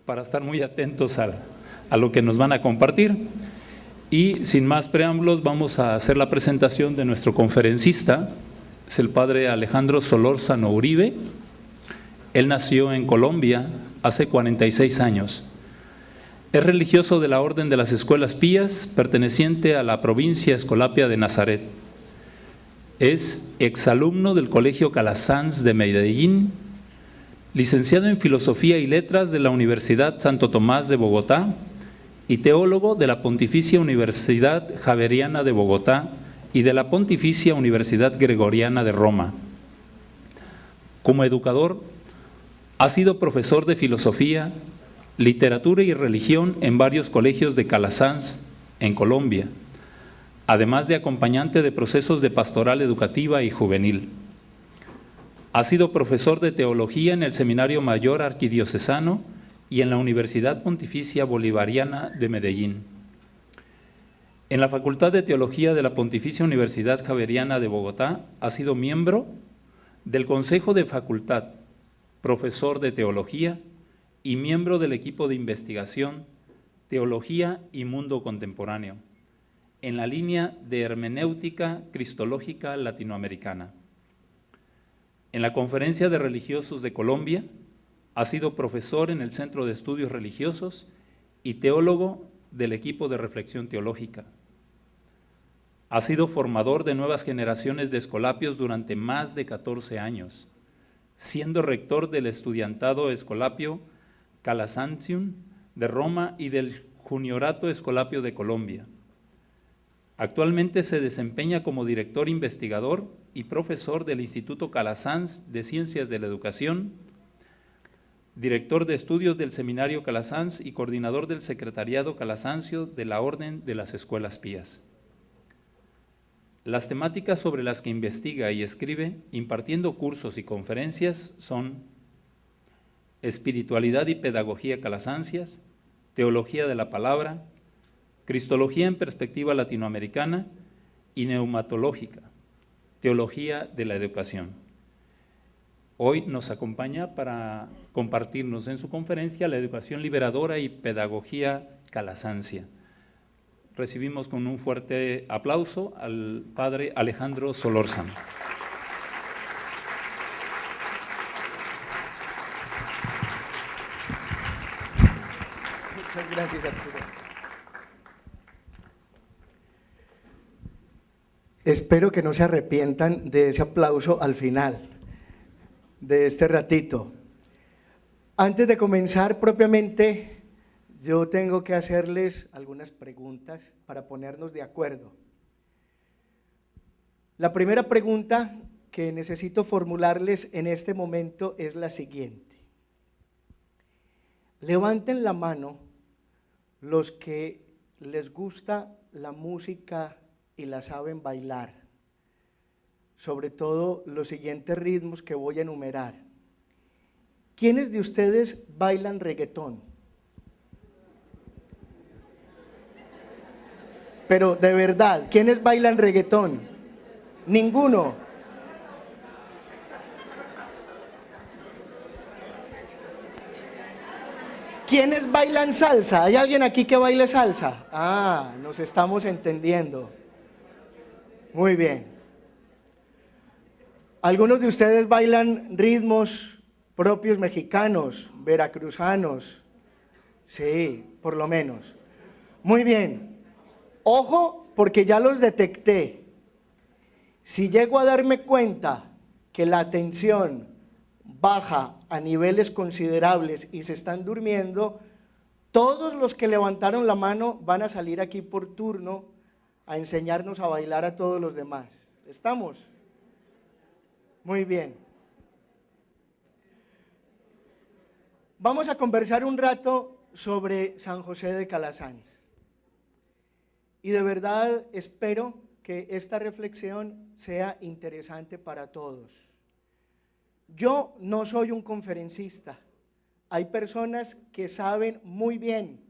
para estar muy atentos a lo que nos van a compartir. Y sin más preámbulos, vamos a hacer la presentación de nuestro conferencista. Es el padre Alejandro Solórzano Uribe. Él nació en Colombia hace 46 años. Es religioso de la Orden de las Escuelas Pías, perteneciente a la provincia Escolapia de Nazaret. Es exalumno del Colegio Calasanz de Medellín, licenciado en Filosofía y Letras de la Universidad Santo Tomás de Bogotá y teólogo de la Pontificia Universidad Javeriana de Bogotá y de la Pontificia Universidad Gregoriana de Roma. Como educador, ha sido profesor de filosofía, literatura y religión en varios colegios de Calasanz, en Colombia, además de acompañante de procesos de pastoral educativa y juvenil. Ha sido profesor de teología en el Seminario Mayor Arquidiocesano y en la Universidad Pontificia Bolivariana de Medellín. En la Facultad de Teología de la Pontificia Universidad Javeriana de Bogotá ha sido miembro del Consejo de Facultad, profesor de teología y miembro del equipo de investigación Teología y Mundo Contemporáneo, en la línea de hermenéutica cristológica latinoamericana. En la Conferencia de Religiosos de Colombia ha sido profesor en el Centro de Estudios Religiosos y teólogo del equipo de reflexión teológica. Ha sido formador de nuevas generaciones de escolapios durante más de 14 años, siendo rector del estudiantado escolapio Calasantium de Roma y del Juniorato Escolapio de Colombia. Actualmente se desempeña como director investigador y profesor del Instituto Calasanz de Ciencias de la Educación, director de estudios del Seminario Calasanz y coordinador del Secretariado Calasancio de la Orden de las Escuelas Pías. Las temáticas sobre las que investiga y escribe, impartiendo cursos y conferencias, son Espiritualidad y Pedagogía Calasancias, Teología de la Palabra, Cristología en Perspectiva Latinoamericana y Neumatológica, Teología de la Educación. Hoy nos acompaña para compartirnos en su conferencia la educación liberadora y pedagogía calasancia. Recibimos con un fuerte aplauso al padre Alejandro Solórzano. Muchas gracias, Arturo. Espero que no se arrepientan de ese aplauso al final de este ratito. Antes de comenzar propiamente, yo tengo que hacerles algunas preguntas para ponernos de acuerdo. La primera pregunta que necesito formularles en este momento es la siguiente. Levanten la mano los que les gusta la música y la saben bailar, sobre todo los siguientes ritmos que voy a enumerar. ¿Quiénes de ustedes bailan reggaetón? Pero de verdad, ¿quiénes bailan reggaetón? Ninguno. ¿Quiénes bailan salsa? ¿Hay alguien aquí que baile salsa? Ah, nos estamos entendiendo. Muy bien. Algunos de ustedes bailan ritmos propios mexicanos, veracruzanos. Sí, por lo menos. Muy bien. Ojo, porque ya los detecté. Si llego a darme cuenta que la atención baja a niveles considerables y se están durmiendo, todos los que levantaron la mano van a salir aquí por turno a enseñarnos a bailar a todos los demás. ¿Estamos? Muy bien. Vamos a conversar un rato sobre San José de Calasanz. Y de verdad espero que esta reflexión sea interesante para todos. Yo no soy un conferencista. Hay personas que saben muy bien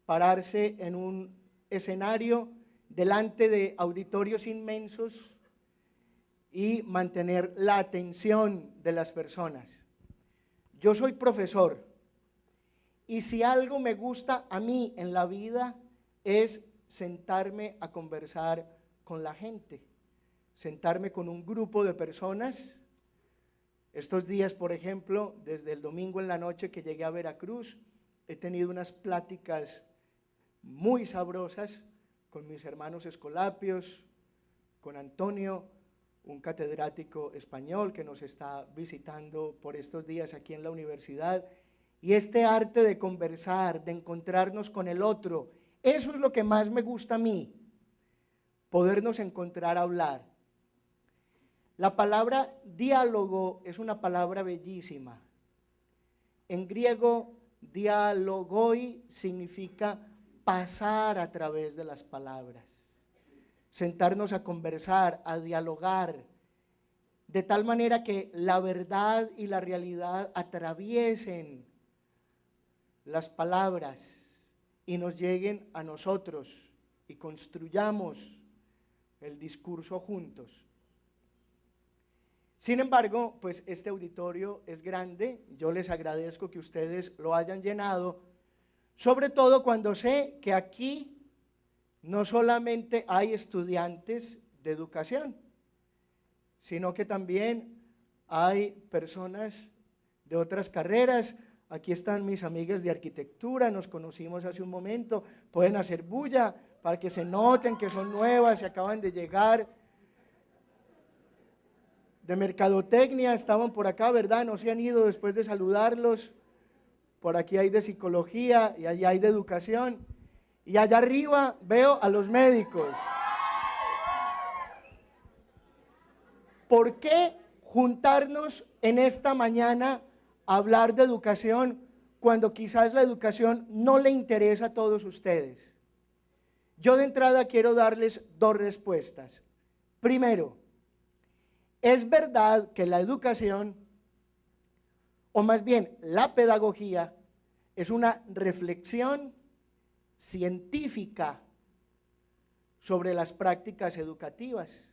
pararse en un escenario delante de auditorios inmensos y mantener la atención de las personas. Yo soy profesor Y si algo me gusta a mí en la vida es sentarme a conversar con la gente, sentarme con un grupo de personas. Estos días, por ejemplo, desde el domingo en la noche que llegué a Veracruz, he tenido unas pláticas muy sabrosas con mis hermanos escolapios, con Antonio, un catedrático español que nos está visitando por estos días aquí en la universidad. Y este arte de conversar, de encontrarnos con el otro, eso es lo que más me gusta a mí, podernos encontrar a hablar. La palabra diálogo es una palabra bellísima. En griego, dialogoi significa pasar a través de las palabras, sentarnos a conversar, a dialogar, de tal manera que la verdad y la realidad atraviesen las palabras y nos lleguen a nosotros y construyamos el discurso juntos. Sin embargo, pues este auditorio es grande, yo les agradezco que ustedes lo hayan llenado, sobre todo cuando sé que aquí no solamente hay estudiantes de educación, sino que también hay personas de otras carreras. Aquí están mis amigas de arquitectura, nos conocimos hace un momento, pueden hacer bulla para que se noten que son nuevas y acaban de llegar. De mercadotecnia estaban por acá, ¿verdad? No se han ido después de saludarlos. Por aquí hay de psicología y allá hay de educación. Y allá arriba veo a los médicos. ¿Por qué juntarnos en esta mañana a hablar de educación cuando quizás la educación no le interesa a todos ustedes? Yo de entrada quiero darles dos respuestas. Primero, es verdad que la educación, o más bien la pedagogía, es una reflexión científica sobre las prácticas educativas.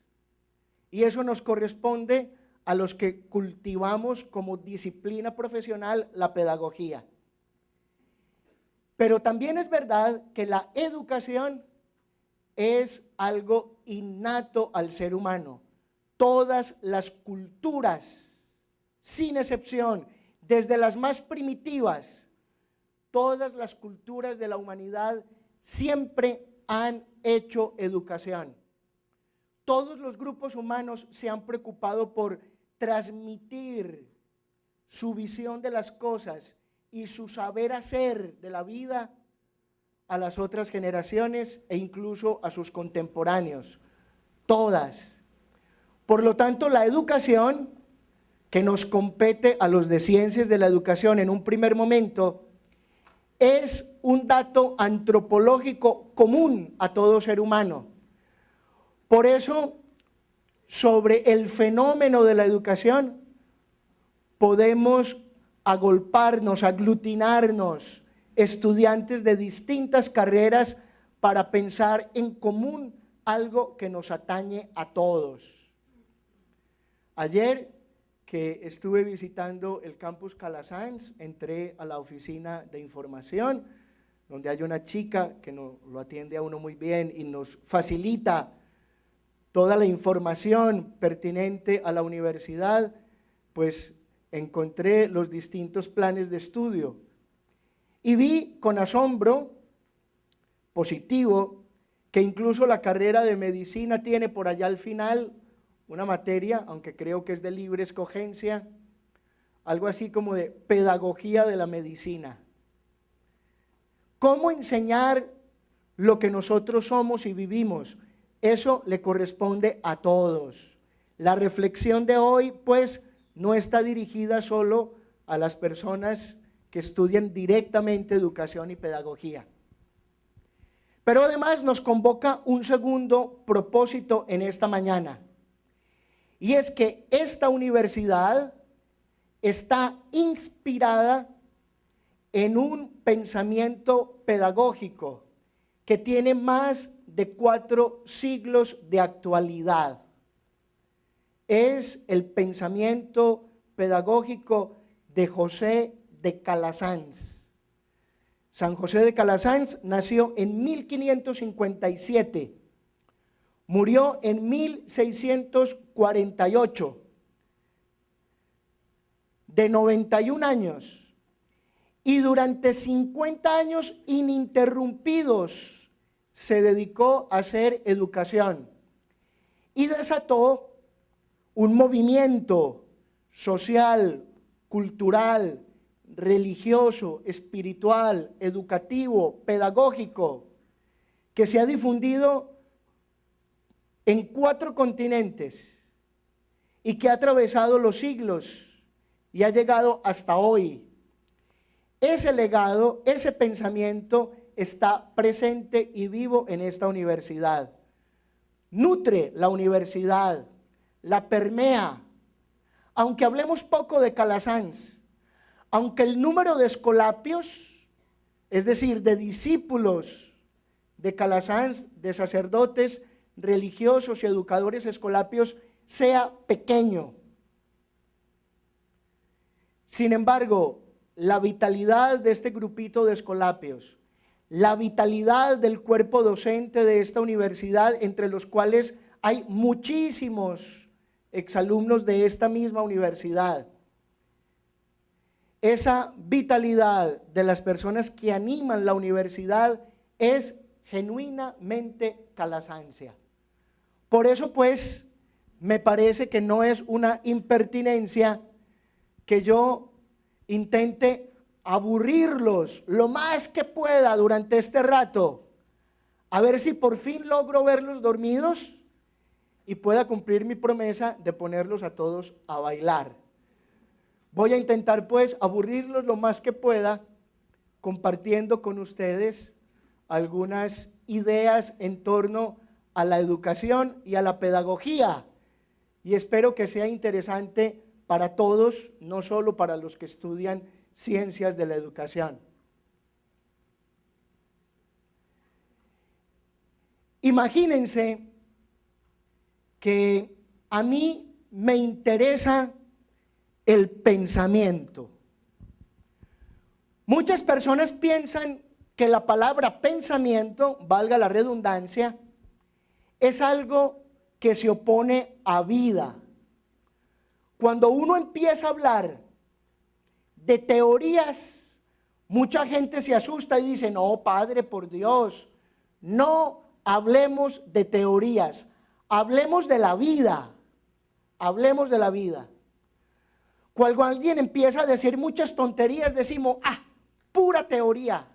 Y eso nos corresponde a los que cultivamos como disciplina profesional la pedagogía. Pero también es verdad que la educación es algo innato al ser humano. Todas las culturas, sin excepción, desde las más primitivas, todas las culturas de la humanidad siempre han hecho educación. Todos los grupos humanos se han preocupado por transmitir su visión de las cosas y su saber hacer de la vida a las otras generaciones e incluso a sus contemporáneos. Todas. Por lo tanto, la educación, que nos compete a los de ciencias de la educación en un primer momento, es un dato antropológico común a todo ser humano. Por eso, sobre el fenómeno de la educación, podemos agolparnos, aglutinarnos, estudiantes de distintas carreras para pensar en común algo que nos atañe a todos. Ayer que estuve visitando el campus Calasanz, entré a la oficina de información, donde hay una chica que lo atiende a uno muy bien y nos facilita toda la información pertinente a la universidad. Pues encontré los distintos planes de estudio y vi con asombro positivo que incluso la carrera de medicina tiene por allá al final una materia, aunque creo que es de libre escogencia, algo así como de pedagogía de la medicina. ¿Cómo enseñar lo que nosotros somos y vivimos? Eso le corresponde a todos. La reflexión de hoy, pues, no está dirigida solo a las personas que estudian directamente educación y pedagogía. Pero además nos convoca un segundo propósito en esta mañana. Y es que esta universidad está inspirada en un pensamiento pedagógico que tiene más de 4 siglos de actualidad. Es el pensamiento pedagógico de José de Calasanz. San José de Calasanz nació en 1557, murió en 1648, de 91 años, y durante 50 años ininterrumpidos se dedicó a hacer educación y desató un movimiento social, cultural, religioso, espiritual, educativo, pedagógico, que se ha difundido en 4 continentes y que ha atravesado los siglos y ha llegado hasta hoy. Ese legado, ese pensamiento está presente y vivo en esta universidad. Nutre la universidad, la permea. Aunque hablemos poco de Calasanz, aunque el número de escolapios, es decir, de discípulos de Calasanz, de sacerdotes, religiosos y educadores escolapios, sea pequeño. Sin embargo, la vitalidad de este grupito de escolapios, la vitalidad del cuerpo docente de esta universidad, entre los cuales hay muchísimos exalumnos de esta misma universidad, esa vitalidad de las personas que animan la universidad es genuinamente calasanzia. Por eso pues me parece que no es una impertinencia que yo intente aburrirlos lo más que pueda durante este rato, a ver si por fin logro verlos dormidos y pueda cumplir mi promesa de ponerlos a todos a bailar. Voy a intentar pues aburrirlos lo más que pueda, compartiendo con ustedes algunas ideas en torno a la educación y a la pedagogía, y espero que sea interesante para todos, no solo para los que estudian ciencias de la educación. Imagínense que a mí me interesa el pensamiento. Muchas personas piensan que la palabra pensamiento, valga la redundancia, es algo que se opone a vida. Cuando uno empieza a hablar de teorías, mucha gente se asusta y dice: no, padre, por Dios, no hablemos de teorías, hablemos de la vida, hablemos de la vida. Cuando alguien empieza a decir muchas tonterías, decimos: pura teoría.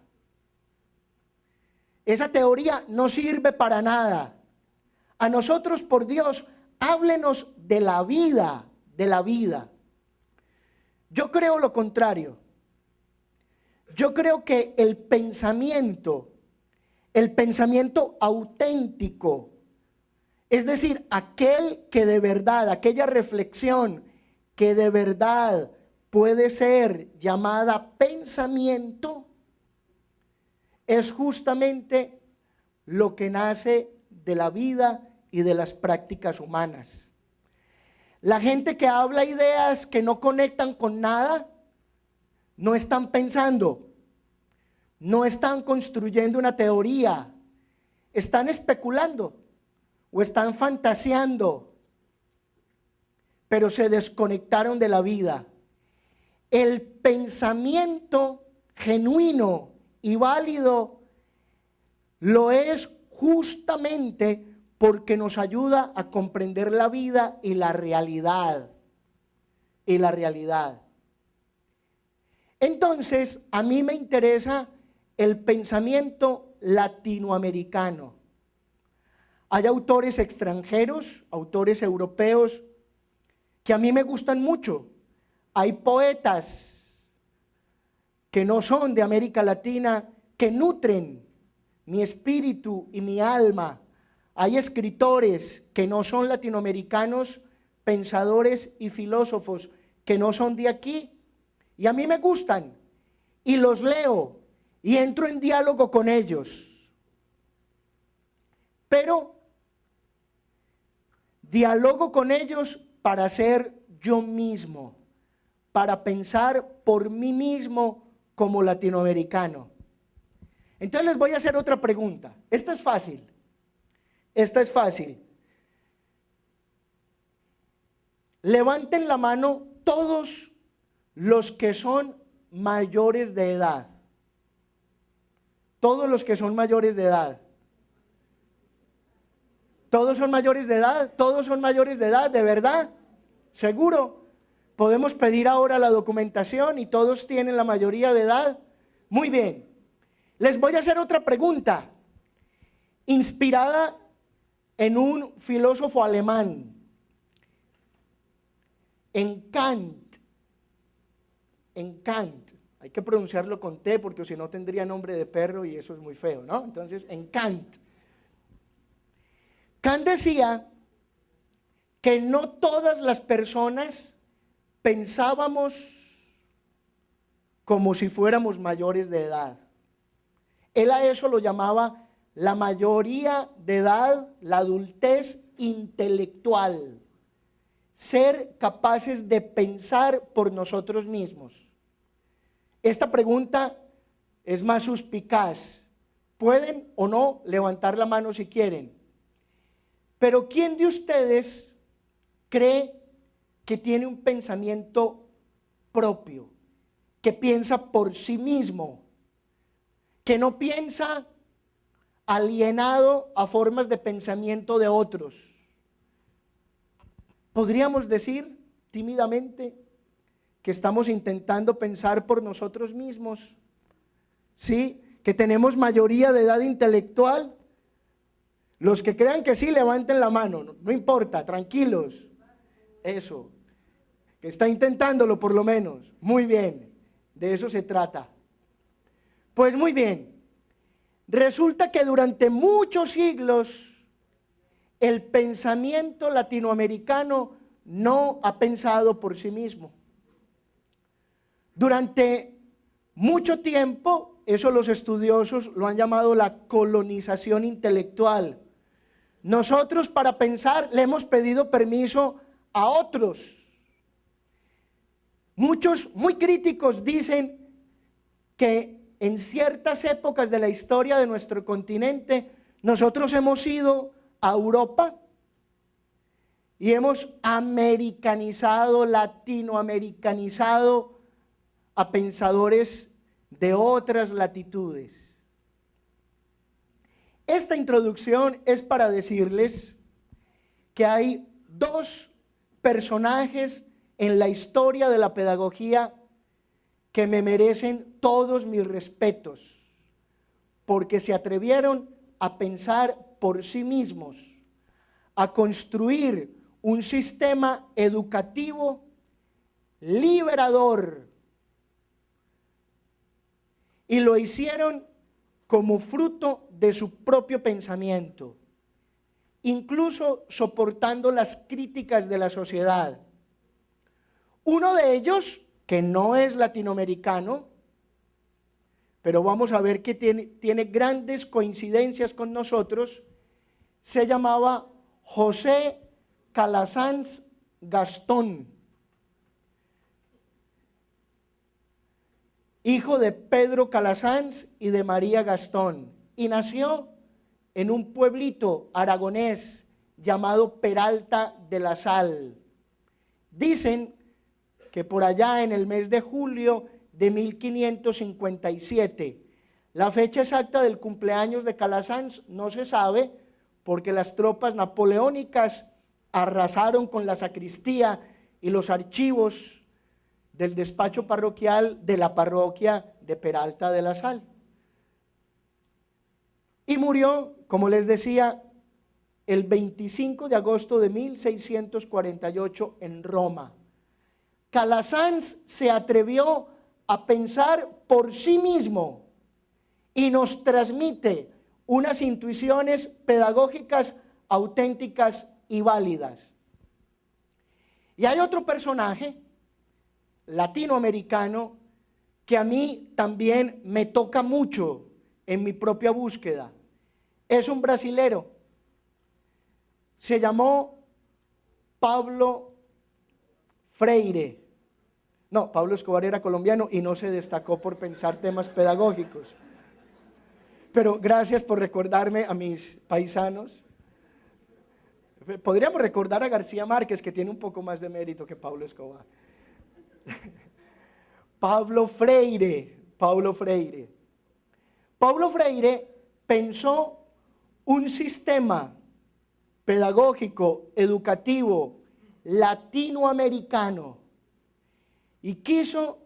Esa teoría no sirve para nada. A nosotros, por Dios, háblenos de la vida, de la vida. Yo creo lo contrario. Yo creo que el pensamiento auténtico, es decir, aquel que de verdad, aquella reflexión que de verdad puede ser llamada pensamiento, es justamente lo que nace de la vida y de las prácticas humanas. La gente que habla ideas que no conectan con nada, no están pensando, no están construyendo una teoría, están especulando o están fantaseando, pero se desconectaron de la vida. El pensamiento genuino y válido lo es justamente porque nos ayuda a comprender la vida y la realidad. Entonces, a mí me interesa el pensamiento latinoamericano. Hay autores extranjeros, autores europeos, que a mí me gustan mucho. Hay poetas que no son de América Latina, que nutren mi espíritu y mi alma. Hay escritores que no son latinoamericanos, pensadores y filósofos que no son de aquí, y a mí me gustan, y los leo, y entro en diálogo con ellos. Pero dialogo con ellos para ser yo mismo, para pensar por mí mismo como latinoamericano. Entonces les voy a hacer otra pregunta. Esta es fácil. Esta es fácil. Levanten la mano todos los que son mayores de edad. Todos los que son mayores de edad. ¿Todos son mayores de edad? ¿Todos son mayores de edad? ¿De verdad? ¿Seguro? Podemos pedir ahora la documentación y todos tienen la mayoría de edad. Muy bien. Les voy a hacer otra pregunta, inspirada en un filósofo alemán, en Kant. En Kant. Hay que pronunciarlo con T porque si no tendría nombre de perro y eso es muy feo, ¿no? Entonces, en Kant. Kant decía que no todas las personas pensábamos como si fuéramos mayores de edad. Él a eso lo llamaba la mayoría de edad, la adultez intelectual, ser capaces de pensar por nosotros mismos. Esta pregunta es más suspicaz. Pueden o no levantar la mano si quieren. Pero ¿quién de ustedes cree que tiene un pensamiento propio, que piensa por sí mismo, que no piensa alienado a formas de pensamiento de otros? Podríamos decir tímidamente que estamos intentando pensar por nosotros mismos, ¿sí? Que tenemos mayoría de edad intelectual. Los que crean que sí, levanten la mano, no importa, tranquilos. Eso, que está intentándolo por lo menos. Muy bien, de eso se trata. Pues muy bien, resulta que durante muchos siglos el pensamiento latinoamericano no ha pensado por sí mismo. Durante mucho tiempo, eso los estudiosos lo han llamado la colonización intelectual. Nosotros para pensar le hemos pedido permiso a otros. Muchos muy críticos dicen que en ciertas épocas de la historia de nuestro continente nosotros hemos ido a Europa y hemos americanizado, latinoamericanizado a pensadores de otras latitudes. Esta introducción es para decirles que hay dos personajes en la historia de la pedagogía que me merecen todos mis respetos, porque se atrevieron a pensar por sí mismos, a construir un sistema educativo liberador, y lo hicieron como fruto de su propio pensamiento, incluso soportando las críticas de la sociedad. Uno de ellos, que no es latinoamericano, pero vamos a ver que tiene grandes coincidencias con nosotros, se llamaba José Calasanz Gastón, hijo de Pedro Calasanz y de María Gastón, y nació en un pueblito aragonés llamado Peralta de la Sal. Dicen que por allá en el mes de julio de 1557, la fecha exacta del cumpleaños de Calasanz no se sabe, porque las tropas napoleónicas arrasaron con la sacristía y los archivos del despacho parroquial de la parroquia de Peralta de la Sal. Y murió, como les decía, el 25 de agosto de 1648 en Roma. Calasanz se atrevió a pensar por sí mismo y nos transmite unas intuiciones pedagógicas auténticas y válidas. Y hay otro personaje latinoamericano que a mí también me toca mucho en mi propia búsqueda. Es un brasilero, se llamó Pablo Freire. No, Pablo Escobar era colombiano y no se destacó por pensar temas pedagógicos. Pero gracias por recordarme a mis paisanos. Podríamos recordar a García Márquez, que tiene un poco más de mérito que Pablo Escobar. Paulo Freire. Paulo Freire pensó un sistema pedagógico, educativo, latinoamericano y quiso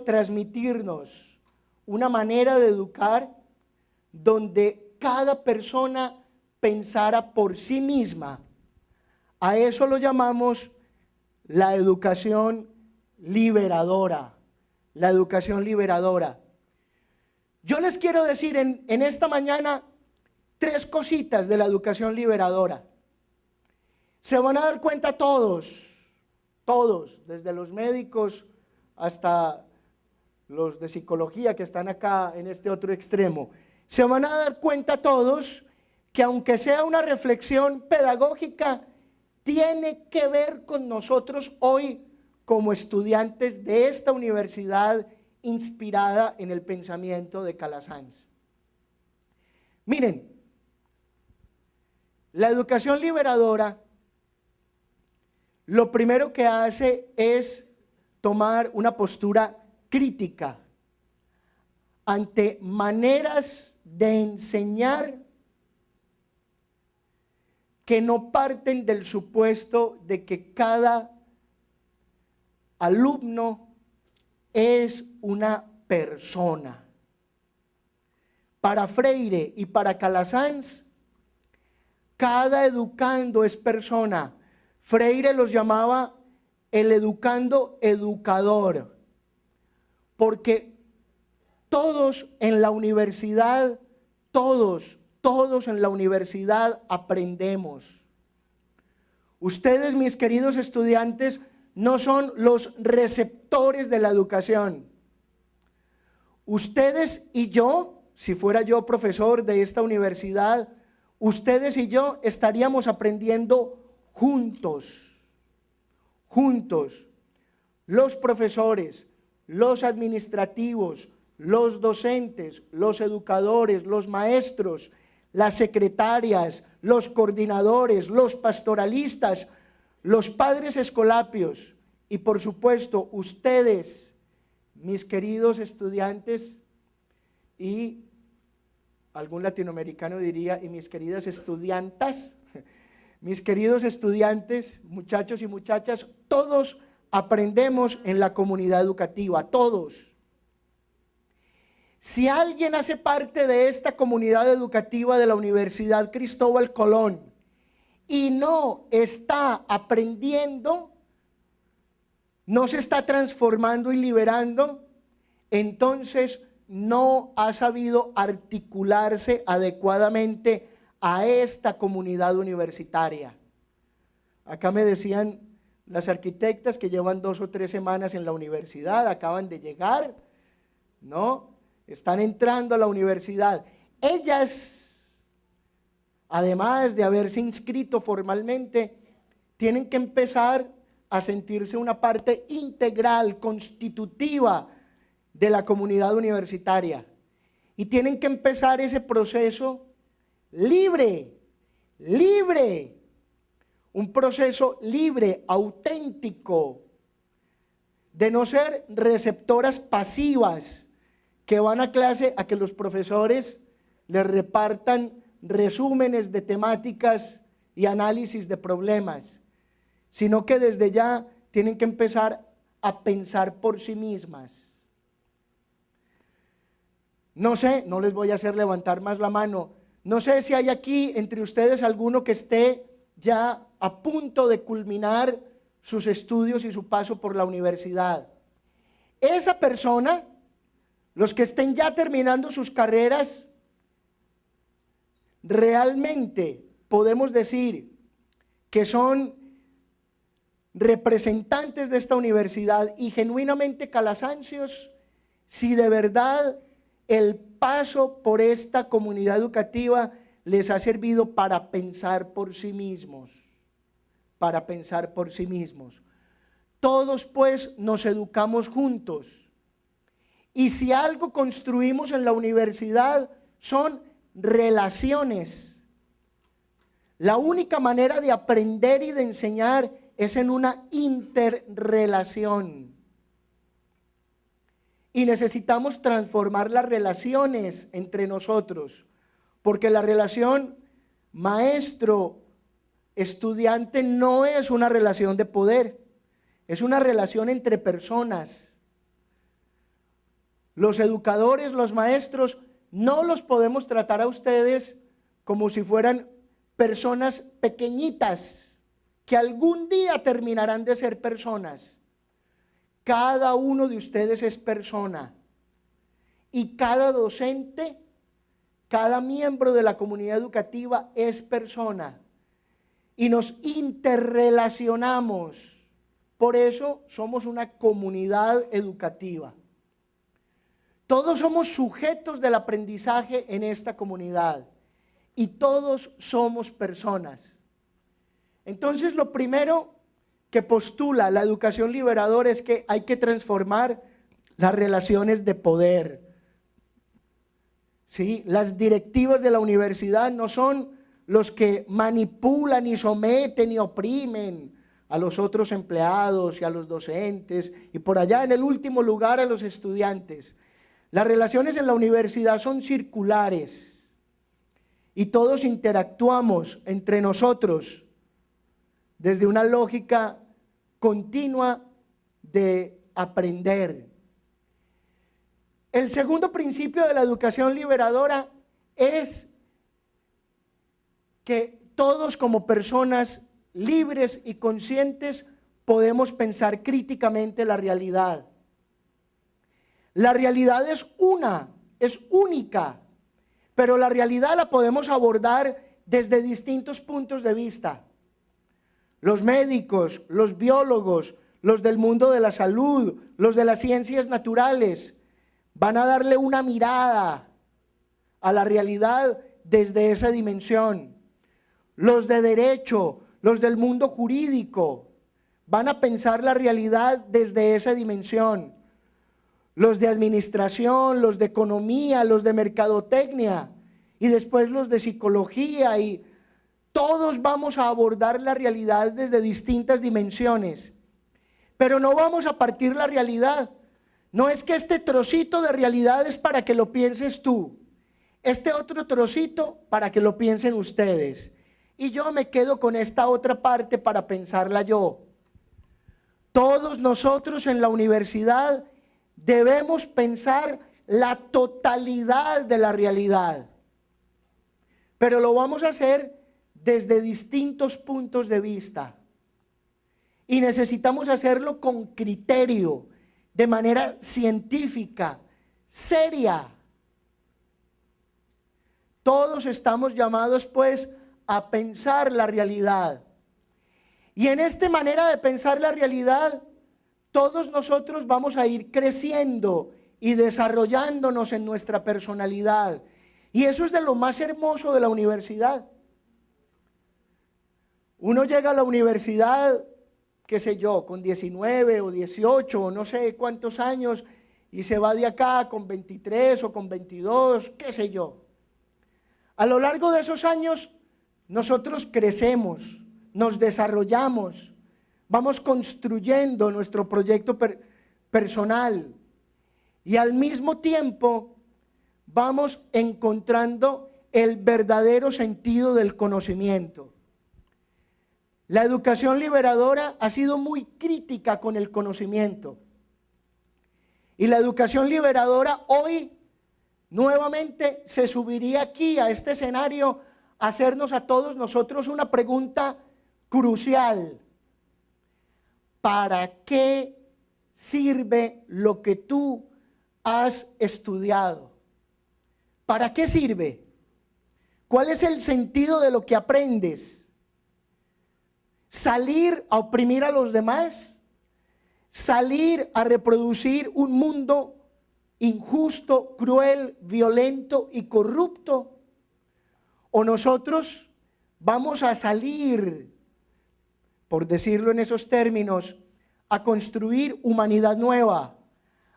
transmitirnos una manera de educar donde cada persona pensara por sí misma. A eso lo llamamos la educación liberadora. La educación liberadora. Yo les quiero decir en esta mañana 3 cositas de la educación liberadora. Se van a dar cuenta todos, desde los médicos hasta los de psicología que están acá en este otro extremo. Se van a dar cuenta todos que aunque sea una reflexión pedagógica, tiene que ver con nosotros hoy como estudiantes de esta universidad inspirada en el pensamiento de Calasanz. Miren, la educación liberadora lo primero que hace es tomar una postura crítica ante maneras de enseñar que no parten del supuesto de que cada alumno es una persona. Para Freire y para Calasanz, cada educando es persona. Freire los llamaba el educando educador, porque todos en la universidad, todos en la universidad aprendemos. Ustedes, mis queridos estudiantes, no son los receptores de la educación. Ustedes y yo, si fuera yo profesor de esta universidad, ustedes y yo estaríamos aprendiendo juntos. Los profesores, los administrativos, los docentes, los educadores, los maestros, las secretarias, los coordinadores, los pastoralistas, los padres escolapios y por supuesto ustedes, mis queridos estudiantes, y algún latinoamericano diría, y mis queridas estudiantas, mis queridos estudiantes, muchachos y muchachas, todos aprendemos en la comunidad educativa, todos. Si alguien hace parte de esta comunidad educativa de la Universidad Cristóbal Colón y no está aprendiendo, no se está transformando y liberando, entonces no ha sabido articularse adecuadamente a esta comunidad universitaria. Acá me decían las arquitectas que llevan 2 o 3 semanas en la universidad, acaban de llegar, ¿no? Están entrando a la universidad. Ellas, además de haberse inscrito formalmente, tienen que empezar a sentirse una parte integral, constitutiva de la comunidad universitaria. Y tienen que empezar ese proceso libre, un proceso libre, auténtico, de no ser receptoras pasivas que van a clase a que los profesores les repartan resúmenes de temáticas y análisis de problemas, sino que desde ya tienen que empezar a pensar por sí mismas. No sé, no les voy a hacer levantar más la mano, no sé si hay aquí entre ustedes alguno que esté ya a punto de culminar sus estudios y su paso por la universidad. Esa persona, los que estén ya terminando sus carreras, realmente podemos decir que son representantes de esta universidad y genuinamente calasancios, si de verdad el paso por esta comunidad educativa les ha servido para pensar por sí mismos, Todos pues nos educamos juntos. Y si algo construimos en la universidad, son relaciones. La única manera de aprender y de enseñar es en una interrelación. Y necesitamos transformar las relaciones entre nosotros, porque la relación maestro-estudiante no es una relación de poder, es una relación entre personas. Los educadores, los maestros, no los podemos tratar a ustedes como si fueran personas pequeñitas que algún día terminarán de ser personas. Cada uno de ustedes es persona y cada docente, cada miembro de la comunidad educativa es persona y nos interrelacionamos. Por eso somos una comunidad educativa. Todos somos sujetos del aprendizaje en esta comunidad y todos somos personas. Entonces, lo primero que postula la educación liberadora es que hay que transformar las relaciones de poder. ¿Sí? Las directivas de la universidad no son los que manipulan y someten y oprimen a los otros empleados y a los docentes y por allá en el último lugar a los estudiantes. Las relaciones en la universidad son circulares y todos interactuamos entre nosotros desde una lógica continua de aprender. El segundo principio de la educación liberadora es que todos como personas libres y conscientes podemos pensar críticamente la realidad. La realidad es única, pero la realidad la podemos abordar desde distintos puntos de vista. Los médicos, los biólogos, los del mundo de la salud, los de las ciencias naturales, van a darle una mirada a la realidad desde esa dimensión. Los de derecho, los del mundo jurídico, van a pensar la realidad desde esa dimensión. Los de administración, los de economía, los de mercadotecnia y después los de psicología y todos vamos a abordar la realidad desde distintas dimensiones, pero no vamos a partir la realidad. No es que este trocito de realidad es para que lo pienses tú, este otro trocito para que lo piensen ustedes, y yo me quedo con esta otra parte para pensarla yo. Todos nosotros en la universidad debemos pensar la totalidad de la realidad, pero lo vamos a hacer desde distintos puntos de vista y necesitamos hacerlo con criterio, de manera científica, seria. Todos estamos llamados pues a pensar la realidad y en esta manera de pensar la realidad todos nosotros vamos a ir creciendo y desarrollándonos en nuestra personalidad y eso es de lo más hermoso de la universidad. Uno llega a la universidad, qué sé yo, con 19 o 18 o no sé cuántos años y se va de acá con 23 o con 22, qué sé yo. A lo largo de esos años nosotros crecemos, nos desarrollamos, vamos construyendo nuestro proyecto personal y al mismo tiempo vamos encontrando el verdadero sentido del conocimiento. La educación liberadora ha sido muy crítica con el conocimiento. Y la educación liberadora hoy nuevamente se subiría aquí a este escenario a hacernos a todos nosotros una pregunta crucial. ¿Para qué sirve lo que tú has estudiado? ¿Para qué sirve? ¿Cuál es el sentido de lo que aprendes? ¿Salir a oprimir a los demás? ¿Salir a reproducir un mundo injusto, cruel, violento y corrupto? ¿O nosotros vamos a salir, por decirlo en esos términos, a construir humanidad nueva,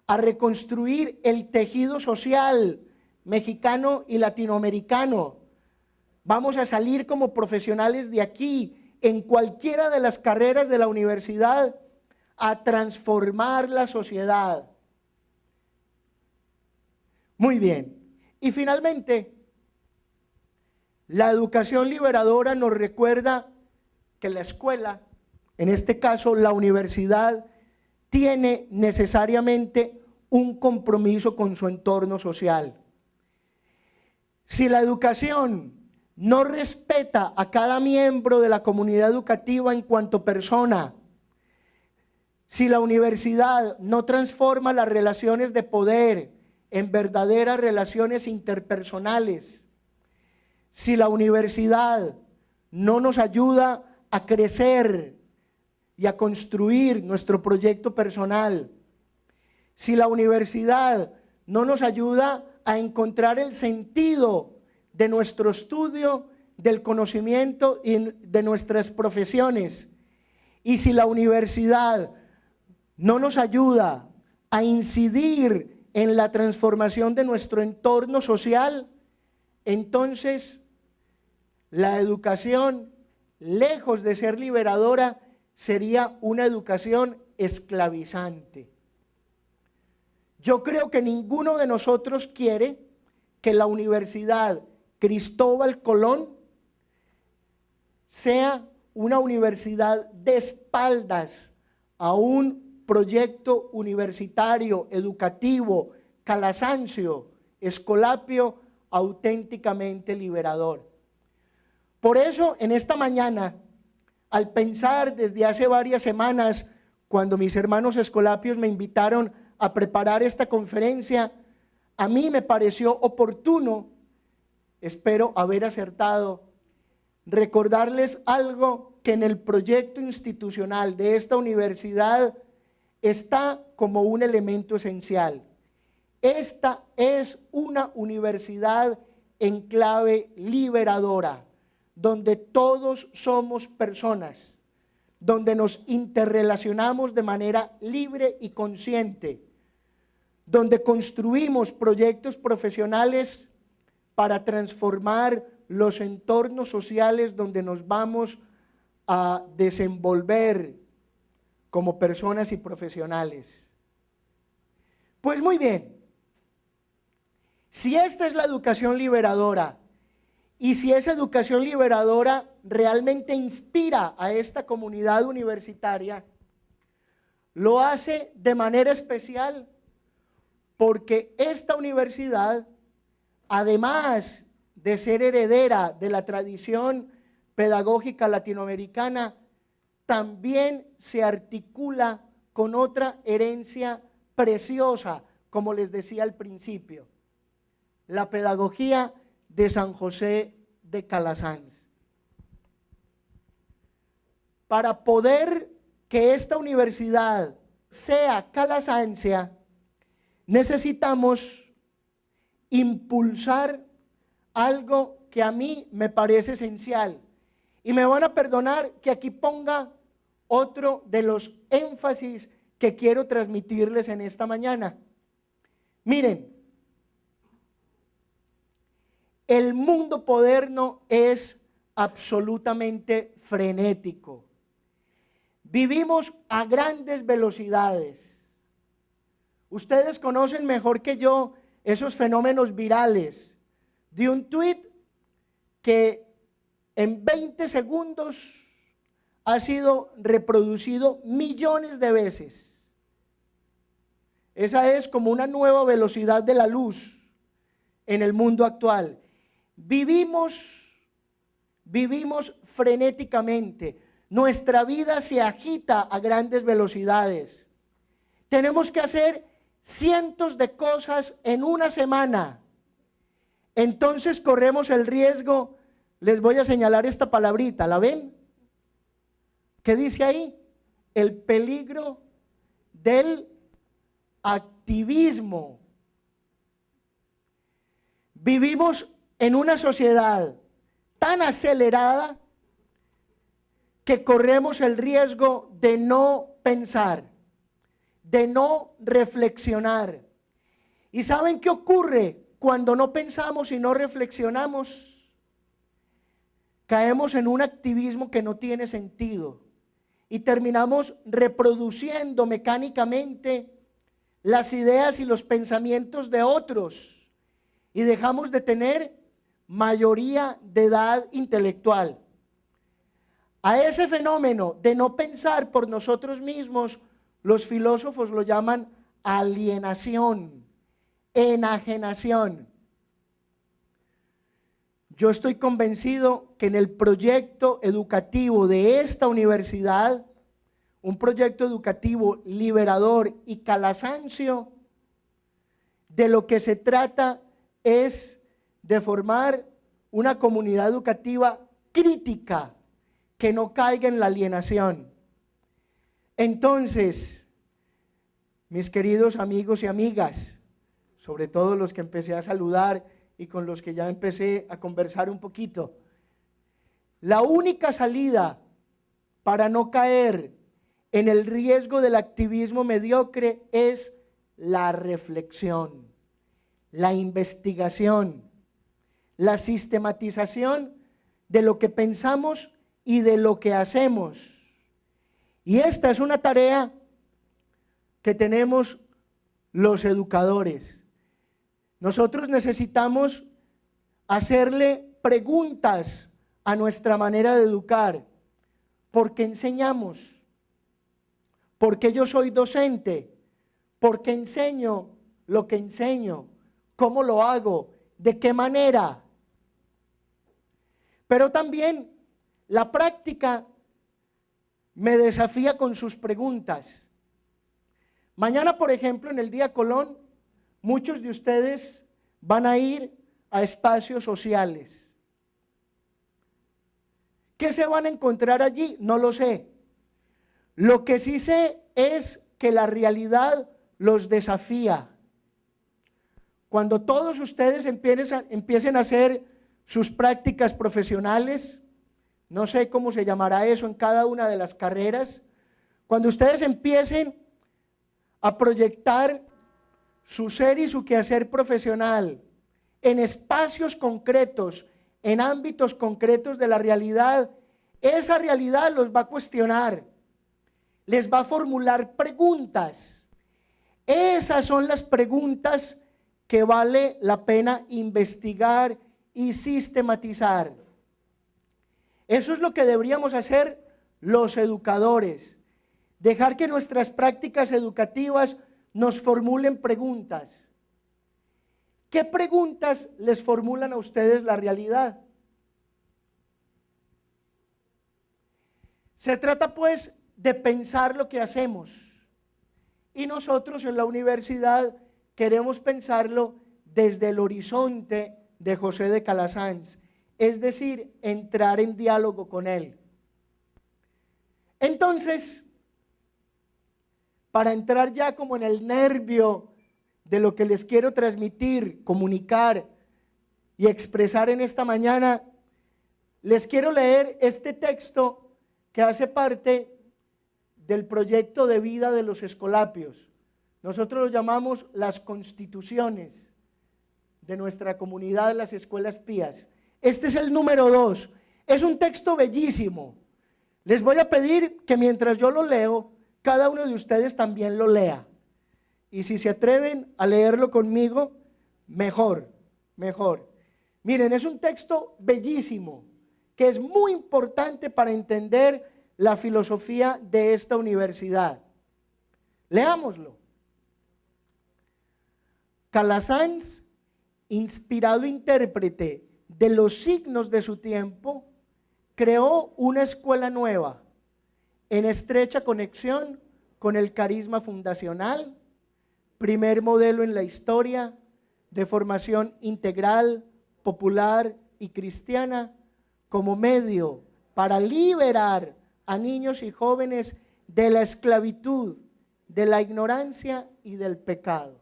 a reconstruir el tejido social mexicano y latinoamericano. Vamos a salir como profesionales de aquí, en cualquiera de las carreras de la universidad, a transformar la sociedad. Muy bien. Y finalmente, la educación liberadora nos recuerda que la escuela, en este caso la universidad, tiene necesariamente un compromiso con su entorno social. Si la educación no respeta a cada miembro de la comunidad educativa en cuanto persona, si la universidad no transforma las relaciones de poder en verdaderas relaciones interpersonales, si la universidad no nos ayuda a crecer y a construir nuestro proyecto personal, si la universidad no nos ayuda a encontrar el sentido de nuestro estudio, del conocimiento y de nuestras profesiones, y si la universidad no nos ayuda a incidir en la transformación de nuestro entorno social, entonces la educación, lejos de ser liberadora, sería una educación esclavizante. Yo creo que ninguno de nosotros quiere que la Universidad Cristóbal Colón sea una universidad de espaldas a un proyecto universitario, educativo, Calasancio, Escolapio, auténticamente liberador. Por eso, en esta mañana, al pensar desde hace varias semanas, cuando mis hermanos escolapios me invitaron a preparar esta conferencia, a mí me pareció oportuno, espero haber acertado, recordarles algo que en el proyecto institucional de esta universidad está como un elemento esencial. Esta es una universidad en clave liberadora, donde todos somos personas, donde nos interrelacionamos de manera libre y consciente, donde construimos proyectos profesionales para transformar los entornos sociales donde nos vamos a desenvolver como personas y profesionales. Pues muy bien, si esta es la educación liberadora y si esa educación liberadora realmente inspira a esta comunidad universitaria, lo hace de manera especial porque esta universidad, además de ser heredera de la tradición pedagógica latinoamericana, también se articula con otra herencia preciosa, como les decía al principio, la pedagogía de San José de Calasanz. Para poder que esta universidad sea calasanzia, necesitamos impulsar algo que a mí me parece esencial. Y me van a perdonar que aquí ponga otro de los énfasis que quiero transmitirles en esta mañana. Miren, el mundo moderno es absolutamente frenético. Vivimos a grandes velocidades. Ustedes conocen mejor que yo esos fenómenos virales de un tuit que en 20 segundos ha sido reproducido millones de veces. Esa es como una nueva velocidad de la luz en el mundo actual. Vivimos frenéticamente. Nuestra vida se agita a grandes velocidades. Tenemos que hacer cientos de cosas en una semana. Entonces corremos el riesgo, les voy a señalar esta palabrita, ¿la ven? ¿Qué dice ahí? El peligro del activismo. Vivimos en una sociedad tan acelerada que corremos el riesgo de no pensar, de no reflexionar. ¿Y saben qué ocurre cuando no pensamos y no reflexionamos, caemos en un activismo que no tiene sentido y terminamos reproduciendo mecánicamente las ideas y los pensamientos de otros y dejamos de tener mayoría de edad intelectual. A ese fenómeno de no pensar por nosotros mismos, los filósofos lo llaman alienación, enajenación. Yo estoy convencido que en el proyecto educativo de esta universidad, un proyecto educativo liberador y calasancio, de lo que se trata es de formar una comunidad educativa crítica que no caiga en la alienación. Entonces, mis queridos amigos y amigas, sobre todo los que empecé a saludar y con los que ya empecé a conversar un poquito, la única salida para no caer en el riesgo del activismo mediocre es la reflexión, la investigación, la sistematización de lo que pensamos y de lo que hacemos. Y esta es una tarea que tenemos los educadores. Nosotros necesitamos hacerle preguntas a nuestra manera de educar. ¿Por qué enseñamos? ¿Por qué yo soy docente? ¿Por qué enseño lo que enseño? ¿Cómo lo hago? ¿De qué manera? Pero también la práctica me desafía con sus preguntas. Mañana, por ejemplo, en el Día Colón, muchos de ustedes van a ir a espacios sociales. ¿Qué se van a encontrar allí? No lo sé. Lo que sí sé es que la realidad los desafía. Cuando todos ustedes empiecen a hacer sus prácticas profesionales, no sé cómo se llamará eso en cada una de las carreras, cuando ustedes empiecen a proyectar su ser y su quehacer profesional en espacios concretos, en ámbitos concretos de la realidad, esa realidad los va a cuestionar, les va a formular preguntas. Esas son las preguntas que vale la pena investigar y sistematizar. Eso es lo que deberíamos hacer los educadores, dejar que nuestras prácticas educativas nos formulen preguntas. ¿Qué preguntas les formulan a ustedes la realidad? Se trata pues de pensar lo que hacemos y nosotros en la universidad queremos pensarlo desde el horizonte de José de Calasanz, es decir, entrar en diálogo con él. Entonces, para entrar ya como en el nervio de lo que les quiero transmitir, comunicar y expresar en esta mañana, les quiero leer este texto que hace parte del proyecto de vida de los escolapios. Nosotros lo llamamos las constituciones de nuestra comunidad, las escuelas pías. Este es el número 2. Es un texto bellísimo. Les voy a pedir que mientras yo lo leo, cada uno de ustedes también lo lea. Y si se atreven a leerlo conmigo, mejor, mejor. Miren, es un texto bellísimo, que es muy importante para entender la filosofía de esta universidad. Leámoslo. Calasanz, inspirado intérprete de los signos de su tiempo, creó una escuela nueva, en estrecha conexión con el carisma fundacional, primer modelo en la historia de formación integral, popular y cristiana, como medio para liberar a niños y jóvenes de la esclavitud, de la ignorancia y del pecado.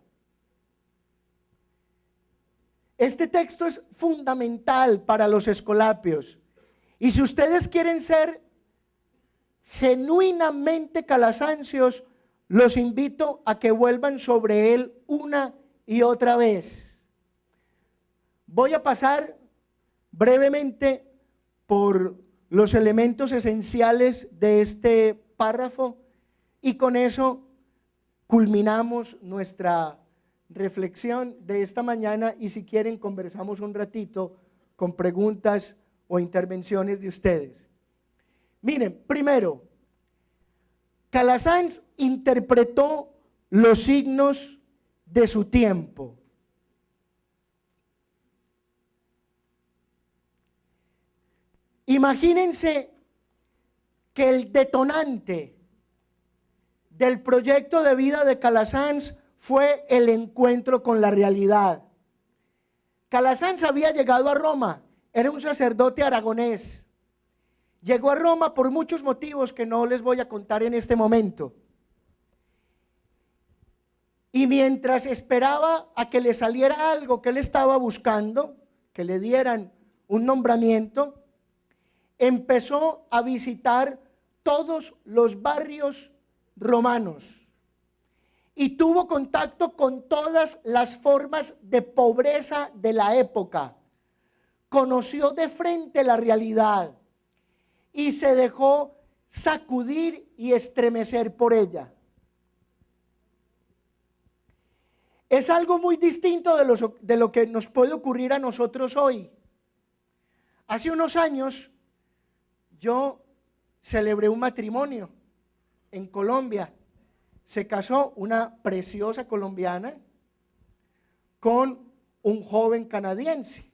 Este texto es fundamental para los escolapios. Y si ustedes quieren ser genuinamente calasancios, los invito a que vuelvan sobre él una y otra vez. voy a pasar brevemente por los elementos esenciales de este párrafo y con eso culminamos nuestra reflexión de esta mañana y si quieren conversamos un ratito con preguntas o intervenciones de ustedes. Miren, primero, Calasanz interpretó los signos de su tiempo. Imagínense que el detonante del proyecto de vida de Calasanz fue el encuentro con la realidad. Calasanz había llegado a Roma, era un sacerdote aragonés. Llegó a Roma por muchos motivos que no les voy a contar en este momento. Y mientras esperaba a que le saliera algo que él estaba buscando, que le dieran un nombramiento, empezó a visitar todos los barrios romanos y tuvo contacto con todas las formas de pobreza de la época. Conoció de frente la realidad y se dejó sacudir y estremecer por ella. Es algo muy distinto de lo que nos puede ocurrir a nosotros hoy. Hace unos años yo celebré un matrimonio en Colombia. Se casó una preciosa colombiana con un joven canadiense.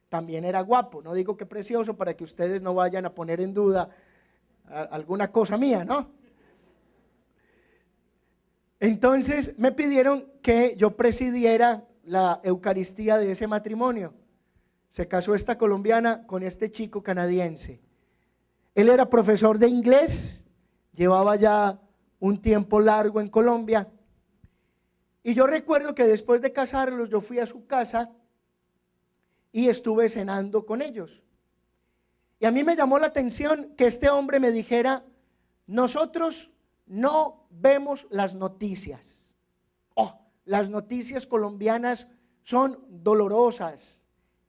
También era guapo, no digo que precioso para que ustedes no vayan a poner en duda alguna cosa mía, ¿no? Entonces me pidieron que yo presidiera la Eucaristía de ese matrimonio. Se casó esta colombiana con este chico canadiense. Él era profesor de inglés, llevaba ya un tiempo largo en Colombia. Y yo recuerdo que después de casarlos yo fui a su casa y estuve cenando con ellos. Y a mí me llamó la atención que este hombre me dijera: nosotros no vemos las noticias. Las noticias colombianas son dolorosas,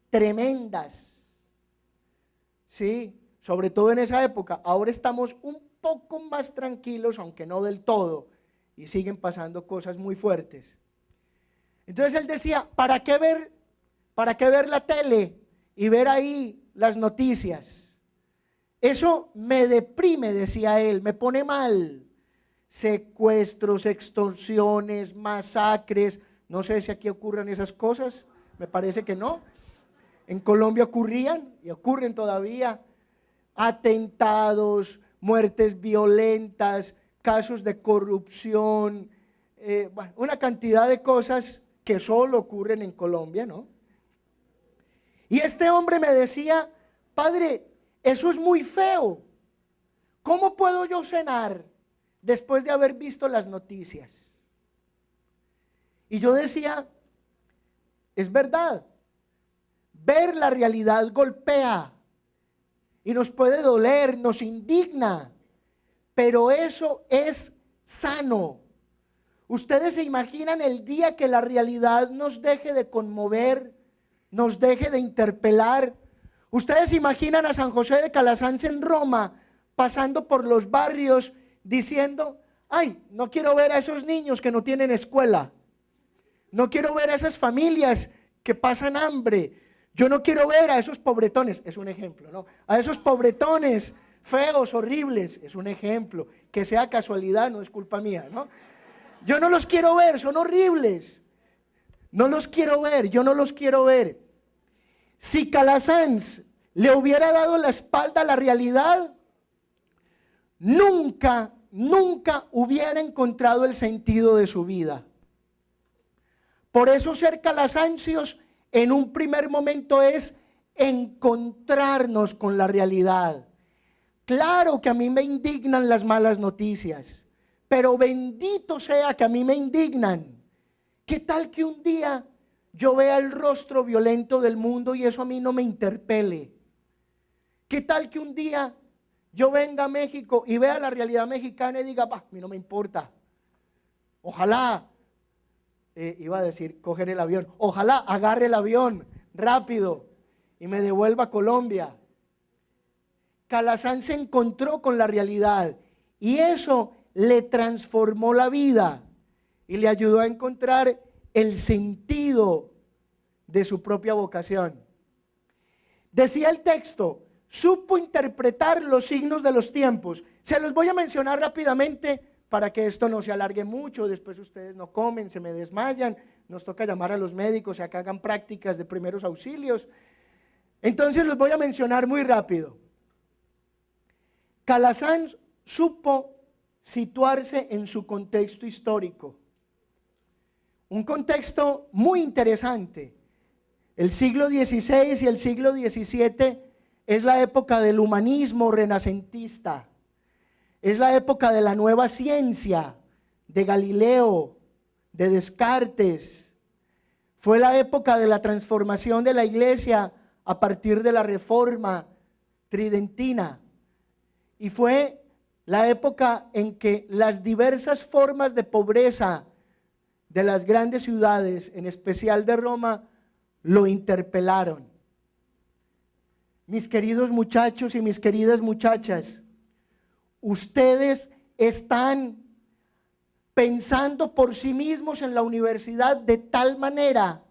tremendas. Sí, sobre todo en esa época. Ahora estamos un poco más tranquilos, aunque no del todo, y siguen pasando cosas muy fuertes. Entonces él decía: ¿para qué ver la tele y ver ahí las noticias? Eso me deprime, decía él, me pone mal. Secuestros, extorsiones, masacres. No sé si aquí ocurren esas cosas, me parece que no. En Colombia ocurrían y ocurren todavía. Atentados, muertes violentas, casos de corrupción, una cantidad de cosas que solo ocurren en Colombia, ¿no? Y este hombre me decía: padre, eso es muy feo. ¿Cómo puedo yo cenar después de haber visto las noticias? Y yo decía: es verdad, ver la realidad golpea y nos puede doler, nos indigna, pero eso es sano. Ustedes se imaginan el día que la realidad nos deje de conmover, nos deje de interpelar. Ustedes se imaginan a San José de Calasanz en Roma, pasando por los barrios diciendo: ay, no quiero ver a esos niños que no tienen escuela, no quiero ver a esas familias que pasan hambre, yo no quiero ver a esos pobretones, es un ejemplo, ¿no? A esos pobretones feos, horribles, es un ejemplo, que sea casualidad, no es culpa mía, ¿no? Yo no los quiero ver, son horribles, no los quiero ver, yo no los quiero ver. Si Calasanz le hubiera dado la espalda a la realidad, nunca hubiera encontrado el sentido de su vida. Por eso ser calasancios en un primer momento es encontrarnos con la realidad. Claro que a mí me indignan las malas noticias, pero bendito sea que a mí me indignan. ¿Qué tal que un día yo vea el rostro violento del mundo y eso a mí no me interpele? ¿Qué tal que un día yo venga a México y vea la realidad mexicana y diga: a mí no me importa? Ojalá, iba a decir coger el avión, ojalá agarre el avión rápido y me devuelvo a Colombia. Calasanz se encontró con la realidad y eso le transformó la vida y le ayudó a encontrar el sentido de su propia vocación. Decía el texto, supo interpretar los signos de los tiempos. Se los voy a mencionar rápidamente para que esto no se alargue mucho, después ustedes no comen, se me desmayan, nos toca llamar a los médicos a que hagan prácticas de primeros auxilios. Entonces los voy a mencionar muy rápido. Calasanz supo situarse en su contexto histórico, un contexto muy interesante. El siglo XVI y el siglo XVII es la época del humanismo renacentista, es la época de la nueva ciencia, de Galileo, de Descartes. Fue la época de la transformación de la iglesia a partir de la reforma tridentina. Y fue la época en que las diversas formas de pobreza de las grandes ciudades, en especial de Roma, lo interpelaron. Mis queridos muchachos y mis queridas muchachas, ustedes están pensando por sí mismos en la universidad de tal manera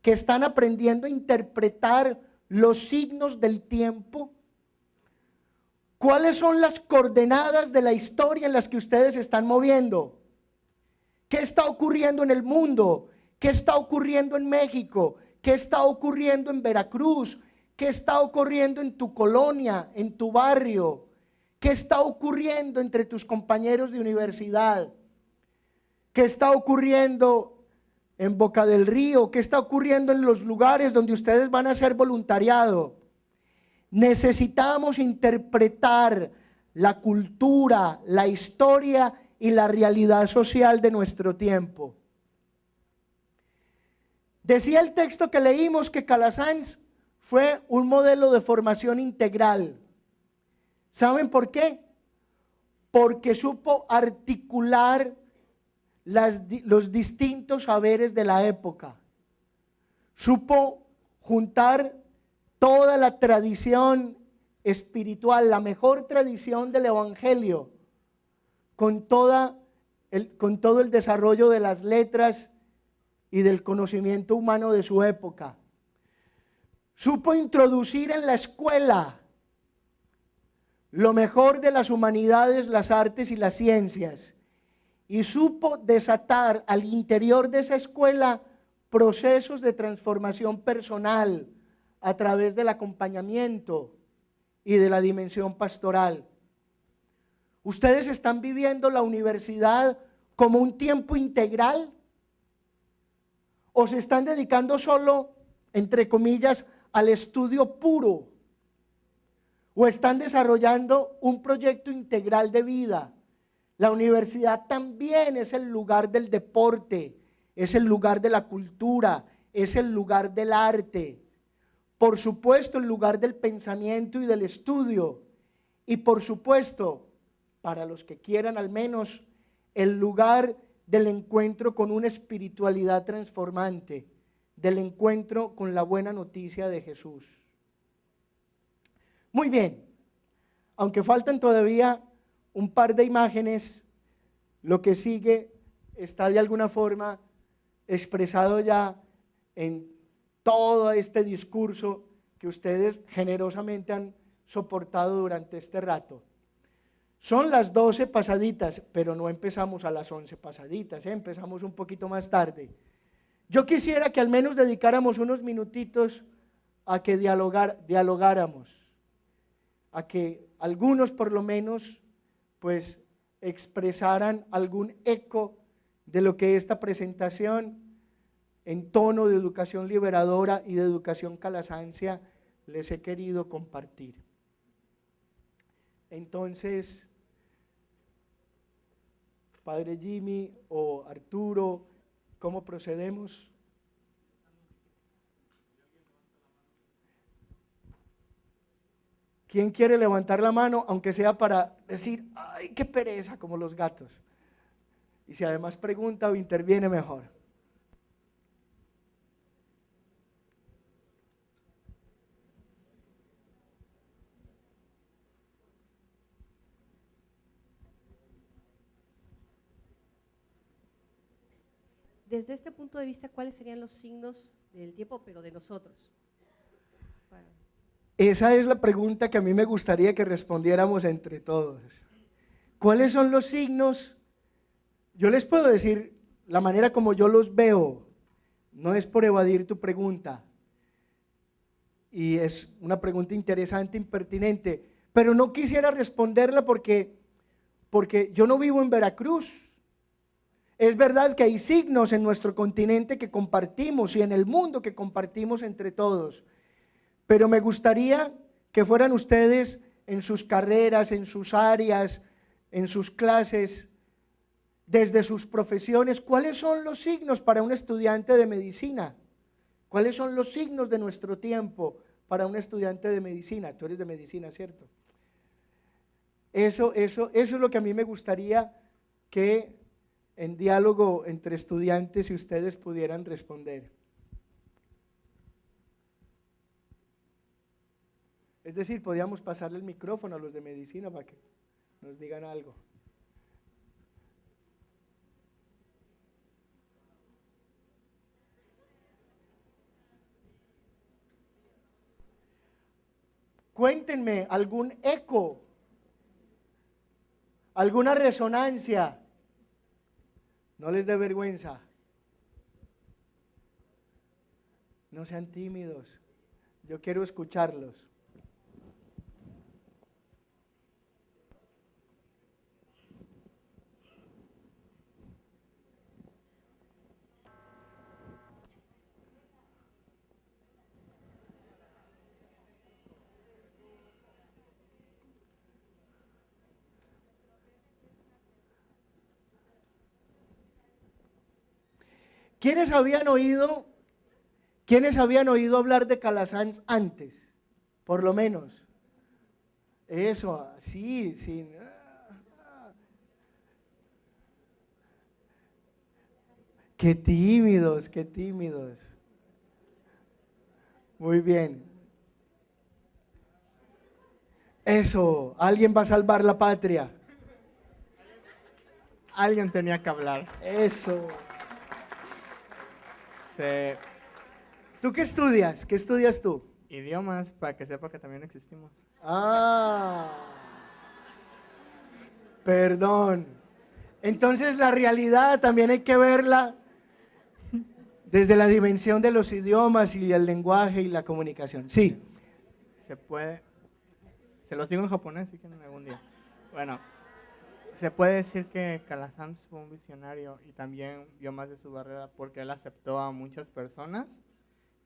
que están aprendiendo a interpretar los signos del tiempo. ¿Cuáles son las coordenadas de la historia en las que ustedes se están moviendo? ¿Qué está ocurriendo en el mundo? ¿Qué está ocurriendo en México? ¿Qué está ocurriendo en Veracruz? ¿Qué está ocurriendo en tu colonia, en tu barrio? ¿Qué está ocurriendo entre tus compañeros de universidad? ¿Qué está ocurriendo en Boca del Río? ¿Qué está ocurriendo en los lugares donde ustedes van a hacer voluntariado? Necesitamos interpretar la cultura, la historia y la realidad social de nuestro tiempo. Decía el texto que leímos que Calasanz fue un modelo de formación integral. ¿Saben por qué? Porque supo articular los distintos saberes de la época. Supo juntar toda la tradición espiritual, la mejor tradición del Evangelio, con todo el desarrollo de las letras y del conocimiento humano de su época. Supo introducir en la escuela lo mejor de las humanidades, las artes y las ciencias, y supo desatar al interior de esa escuela procesos de transformación personal a través del acompañamiento y de la dimensión pastoral. ¿Ustedes están viviendo la universidad como un tiempo integral? ¿O se están dedicando solo, entre comillas, al estudio puro? ¿O están desarrollando un proyecto integral de vida? La universidad también es el lugar del deporte, es el lugar de la cultura, es el lugar del arte. Por supuesto, el lugar del pensamiento y del estudio. Y por supuesto, para los que quieran al menos, el lugar del encuentro con una espiritualidad transformante, del encuentro con la buena noticia de Jesús. Muy bien, aunque faltan todavía un par de imágenes, lo que sigue está de alguna forma expresado ya en todo este discurso que ustedes generosamente han soportado durante este rato. Son las 12 pasaditas, pero no empezamos a las 11 pasaditas, empezamos un poquito más tarde. Yo quisiera que al menos dedicáramos unos minutitos a que dialogáramos, a que algunos por lo menos pues expresaran algún eco de lo que esta presentación en tono de educación liberadora y de educación calasancia les he querido compartir. Entonces, Padre Jimmy o Arturo, ¿cómo procedemos? ¿Quién quiere levantar la mano, aunque sea para decir, ay, qué pereza, como los gatos? Y si además pregunta o interviene, mejor. desde este punto de vista, ¿cuáles serían los signos del tiempo, pero de nosotros? Bueno. Esa es la pregunta que a mí me gustaría que respondiéramos entre todos. ¿Cuáles son los signos? Yo les puedo decir la manera como yo los veo, no es por evadir tu pregunta, y es una pregunta interesante, impertinente, pero no quisiera responderla porque yo no vivo en Veracruz. Es verdad que hay signos en nuestro continente que compartimos y en el mundo que compartimos entre todos, pero me gustaría que fueran ustedes en sus carreras, en sus áreas, en sus clases, desde sus profesiones, ¿cuáles son los signos para un estudiante de medicina? ¿Cuáles son los signos de nuestro tiempo para un estudiante de medicina? Tú eres de medicina, ¿cierto? Eso es lo que a mí me gustaría que en diálogo entre estudiantes y ustedes pudieran responder. Es decir, podíamos pasarle el micrófono a los de medicina para que nos digan algo. Cuéntenme algún eco, alguna resonancia. No les dé vergüenza. No sean tímidos. Yo quiero escucharlos. ¿Quiénes habían oído hablar de Calasanz antes? Por lo menos. Eso, sí, sí. Qué tímidos, qué tímidos. Muy bien. Eso, alguien va a salvar la patria. Alguien tenía que hablar. Eso. Se- ¿Tú qué estudias? ¿Qué estudias tú? Idiomas, para que sepa que también existimos. Ah, perdón. Entonces la realidad también hay que verla desde la dimensión de los idiomas y el lenguaje y la comunicación. Sí. Se puede, se los digo en japonés si quieren algún día. Bueno, se puede decir que Calasanz fue un visionario y también vio más de su barrera porque él aceptó a muchas personas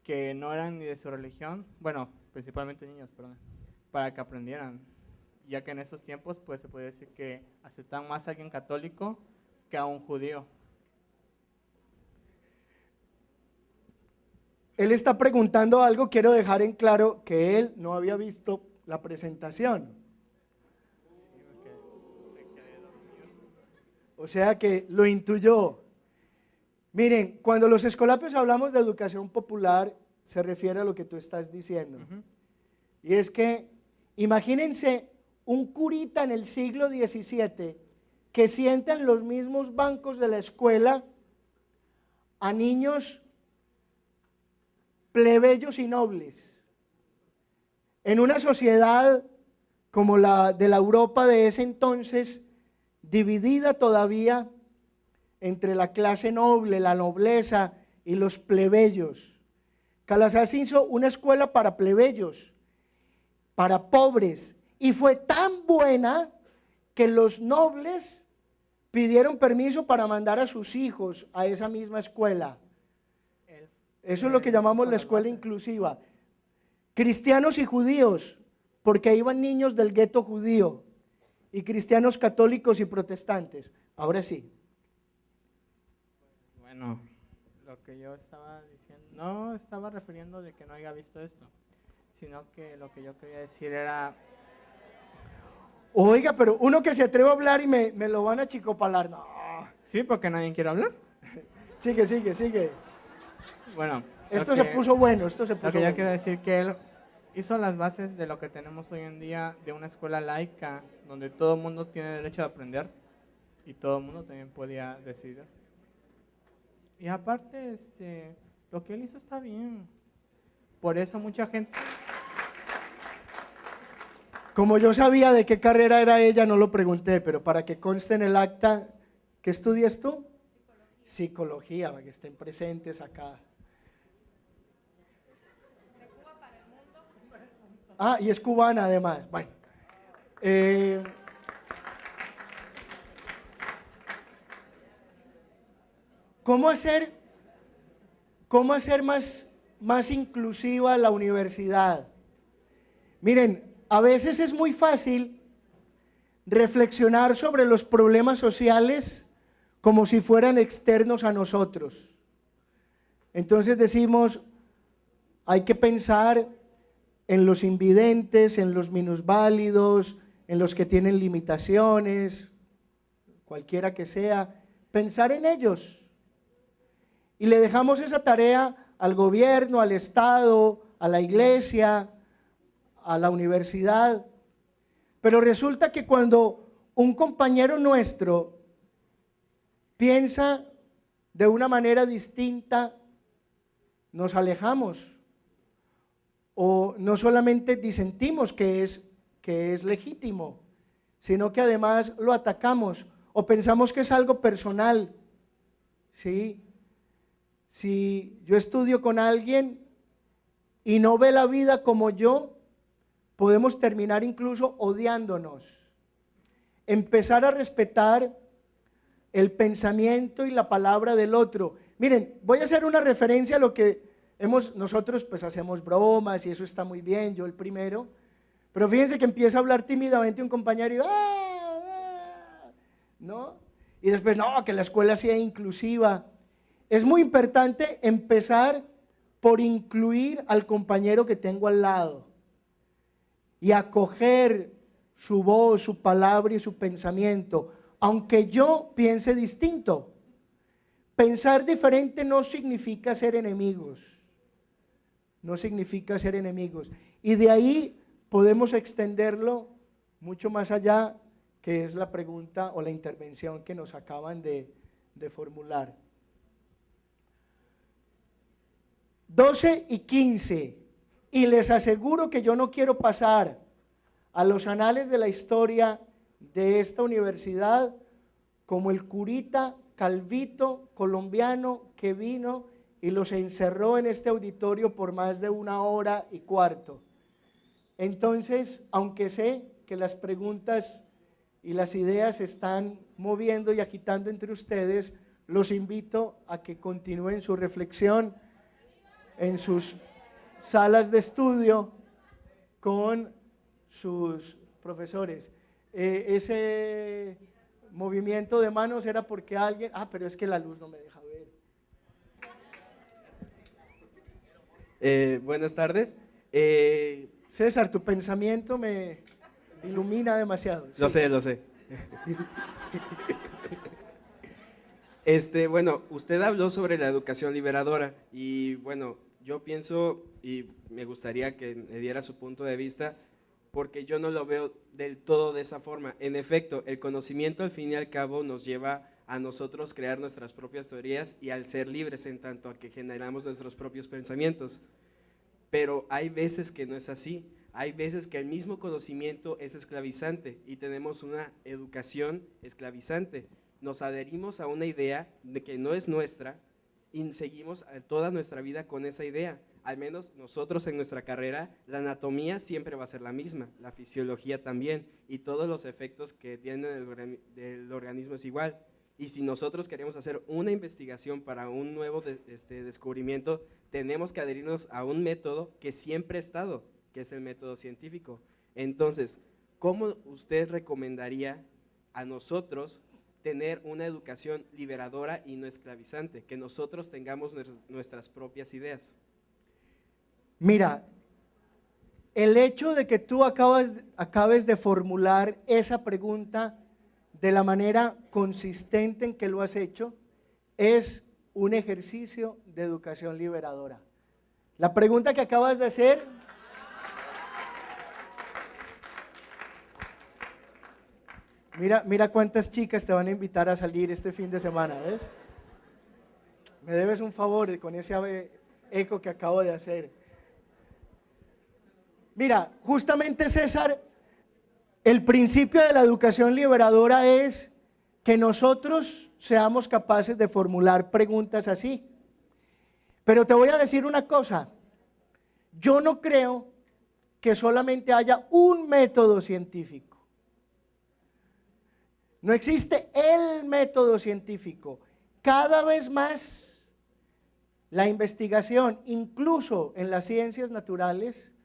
que no eran ni de su religión, bueno, principalmente niños, perdón, para que aprendieran, ya que en esos tiempos pues se puede decir que aceptaban más a alguien católico que a un judío. Él está preguntando algo, quiero dejar en claro que él no había visto la presentación. O sea que lo intuyó. Miren, cuando los escolapios hablamos de educación popular, se refiere a lo que tú estás diciendo. Y es que, imagínense un curita en el siglo XVII que sienta en los mismos bancos de la escuela a niños plebeyos y nobles. En una sociedad como la de la Europa de ese entonces, dividida todavía entre la clase noble, la nobleza y los plebeyos. Calasanz hizo una escuela para plebeyos, para pobres, y fue tan buena que los nobles pidieron permiso para mandar a sus hijos a esa misma escuela. Eso es lo que llamamos la escuela inclusiva. Cristianos y judíos, porque iban niños del gueto judío, y cristianos católicos y protestantes. Ahora sí. Bueno, lo que yo estaba diciendo, no estaba refiriendo de que no haya visto esto, sino que lo que yo quería decir era... Oiga, pero uno que se atreve a hablar y me lo van a chicopalar. No. Sí, porque nadie quiere hablar. Sigue, sigue, sigue. Bueno, Esto se puso bueno, esto se Lo puso que yo bueno. quiero decir que él hizo las bases de lo que tenemos hoy en día de una escuela laica donde todo el mundo tiene derecho a aprender y todo el mundo también podía decidir. Y aparte, lo que él hizo está bien. Por eso mucha gente... Como yo sabía de qué carrera era ella, no lo pregunté, pero para que conste en el acta, ¿qué estudias tú? Psicología, para que estén presentes acá. Ah, y es cubana además. Bueno. ¿Cómo hacer más inclusiva la universidad? Miren, a veces es muy fácil reflexionar sobre los problemas sociales como si fueran externos a nosotros. Entonces decimos, hay que pensar en los invidentes, en los minusválidos, en los que tienen limitaciones, cualquiera que sea, pensar en ellos. Y le dejamos esa tarea al gobierno, al Estado, a la iglesia, a la universidad. Pero resulta que cuando un compañero nuestro piensa de una manera distinta, nos alejamos. O no solamente disentimos que es legítimo, sino que además lo atacamos o pensamos que es algo personal. ¿Sí? Si yo estudio con alguien y no ve la vida como yo, podemos terminar incluso odiándonos. Empezar a respetar el pensamiento y la palabra del otro. Miren, voy a hacer una referencia a lo que nosotros pues hacemos bromas y eso está muy bien, yo el primero, pero fíjense que empieza a hablar tímidamente un compañero y ¿no? Y después, no, que la escuela sea inclusiva. Es muy importante empezar por incluir al compañero que tengo al lado y acoger su voz, su palabra y su pensamiento, aunque yo piense distinto. Pensar diferente no significa ser enemigos. No significa ser enemigos. Y de ahí podemos extenderlo mucho más allá, que es la pregunta o la intervención que nos acaban de formular. 12:15. Y les aseguro que yo no quiero pasar a los anales de la historia de esta universidad como el curita calvito colombiano que vino y los encerró en este auditorio por más de 1 hora y cuarto. Entonces, aunque sé que las preguntas y las ideas se están moviendo y agitando entre ustedes, los invito a que continúen su reflexión en sus salas de estudio con sus profesores. Ese movimiento de manos era porque alguien, pero es que la luz no me deja ver. Buenas tardes. César, tu pensamiento me ilumina demasiado. Lo sé. Bueno, usted habló sobre la educación liberadora y bueno, yo pienso y me gustaría que me diera su punto de vista porque yo no lo veo del todo de esa forma. En efecto, el conocimiento al fin y al cabo nos lleva a nosotros crear nuestras propias teorías y al ser libres en tanto a que generamos nuestros propios pensamientos. Pero hay veces que no es así, hay veces que el mismo conocimiento es esclavizante y tenemos una educación esclavizante. Nos adherimos a una idea de que no es nuestra y seguimos toda nuestra vida con esa idea. Al menos nosotros en nuestra carrera, la anatomía siempre va a ser la misma, la fisiología también y todos los efectos que tiene el organismo es igual. Y si nosotros queremos hacer una investigación para un nuevo descubrimiento, tenemos que adherirnos a un método que siempre ha estado, que es el método científico. Entonces, ¿cómo usted recomendaría a nosotros tener una educación liberadora y no esclavizante? Que nosotros tengamos nuestras propias ideas. Mira, el hecho de que tú acabes de formular esa pregunta de la manera consistente en que lo has hecho es un ejercicio de educación liberadora. La pregunta que acabas de hacer mira cuántas chicas te van a invitar a salir este fin de semana, ¿ves? Me debes un favor con ese eco que acabo de hacer. Mira, justamente César, el principio de la educación liberadora es que nosotros seamos capaces de formular preguntas así. Pero te voy a decir una cosa, yo no creo que solamente haya un método científico. No existe el método científico. Cada vez más la investigación, incluso en las ciencias naturales,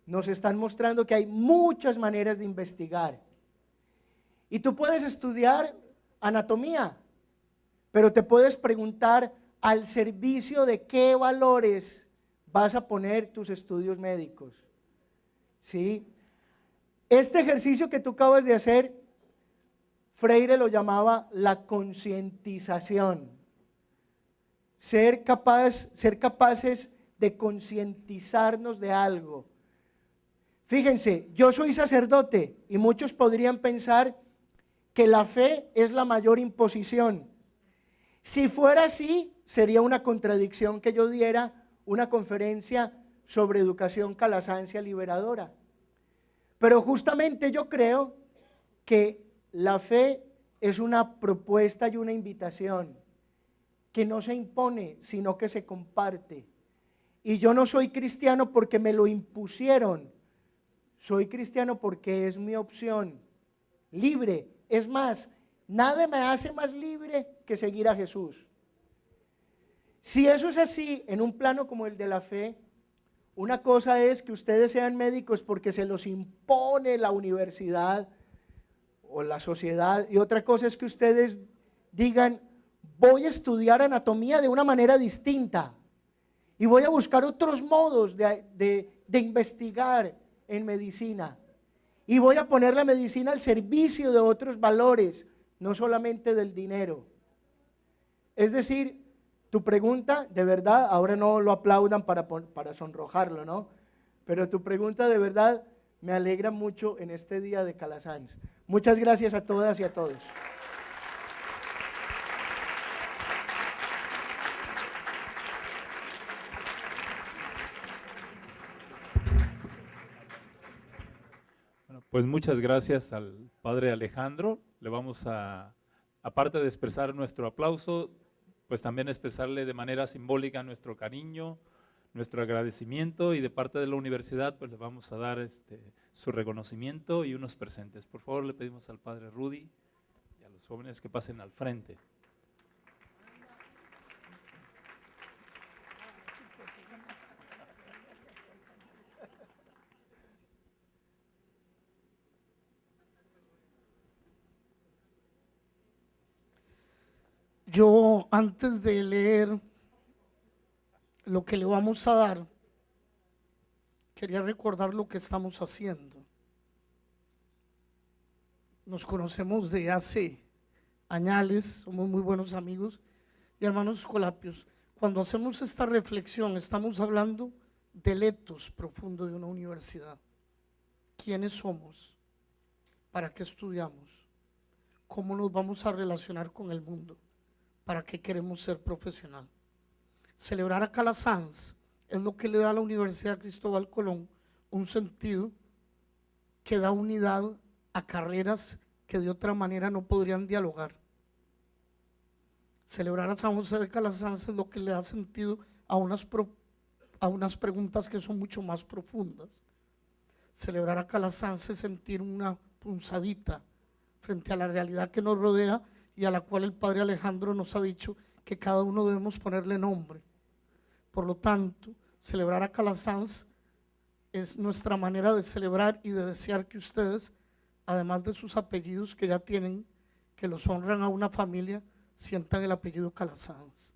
nos están mostrando que hay muchas maneras de investigar. Y tú puedes estudiar anatomía, pero te puedes preguntar al servicio de qué valores vas a poner tus estudios médicos. ¿Sí? Este ejercicio que tú acabas de hacer, Freire lo llamaba la concientización. Ser capaces de concientizarnos de algo. Fíjense, yo soy sacerdote y muchos podrían pensar que la fe es la mayor imposición. Si fuera así, sería una contradicción que yo diera una conferencia sobre educación calasancia liberadora. Pero justamente yo creo que la fe es una propuesta y una invitación que no se impone, sino que se comparte. Y yo no soy cristiano porque me lo impusieron, soy cristiano porque es mi opción, libre. Es más, nada me hace más libre que seguir a Jesús. Si eso es así, en un plano como el de la fe, una cosa es que ustedes sean médicos porque se los impone la universidad o la sociedad, y otra cosa es que ustedes digan, voy a estudiar anatomía de una manera distinta y voy a buscar otros modos de investigar en medicina y voy a poner la medicina al servicio de otros valores, no solamente del dinero. Es decir, tu pregunta, de verdad, ahora no lo aplaudan para sonrojarlo, ¿no? Pero tu pregunta de verdad me alegra mucho en este día de Calasanz. Muchas gracias a todas y a todos. Bueno, pues muchas gracias al padre Alejandro. Le vamos a, aparte de expresar nuestro aplauso, pues también expresarle de manera simbólica nuestro cariño, nuestro agradecimiento, y de parte de la universidad pues le vamos a dar su reconocimiento y unos presentes. Por favor, le pedimos al padre Rudy y a los jóvenes que pasen al frente. Yo, antes de leer lo que le vamos a dar, quería recordar lo que estamos haciendo. Nos conocemos de hace años, somos muy buenos amigos y hermanos escolapios. Cuando hacemos esta reflexión, estamos hablando del etos profundo de una universidad. ¿Quiénes somos? ¿Para qué estudiamos? ¿Cómo nos vamos a relacionar con el mundo? ¿Para qué queremos ser profesional? Celebrar a Calasanz es lo que le da a la Universidad Cristóbal Colón un sentido que da unidad a carreras que de otra manera no podrían dialogar. Celebrar a San José de Calasanz es lo que le da sentido a unas preguntas que son mucho más profundas. Celebrar a Calasanz es sentir una punzadita frente a la realidad que nos rodea y a la cual el padre Alejandro nos ha dicho que cada uno debemos ponerle nombre. Por lo tanto, celebrar a Calasanz es nuestra manera de celebrar y de desear que ustedes, además de sus apellidos que ya tienen, que los honran a una familia, sientan el apellido Calasanz,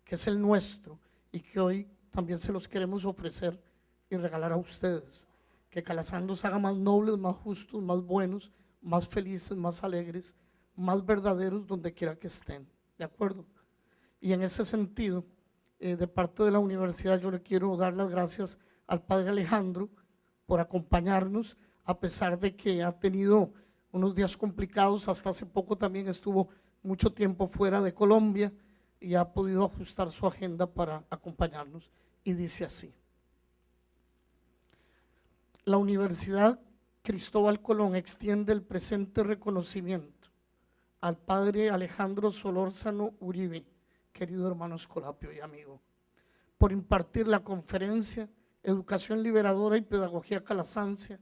que es el nuestro y que hoy también se los queremos ofrecer y regalar a ustedes. Que Calasanz los haga más nobles, más justos, más buenos, más felices, más alegres, más verdaderos donde quiera que estén, ¿de acuerdo? Y en ese sentido, de parte de la universidad, yo le quiero dar las gracias al padre Alejandro por acompañarnos, a pesar de que ha tenido unos días complicados. Hasta hace poco también estuvo mucho tiempo fuera de Colombia, y ha podido ajustar su agenda para acompañarnos. Y dice así: la Universidad Cristóbal Colón extiende el presente reconocimiento al padre Alejandro Solórzano Uribe, querido hermano escolapio y amigo, por impartir la conferencia Educación Liberadora y Pedagogía Calasanzia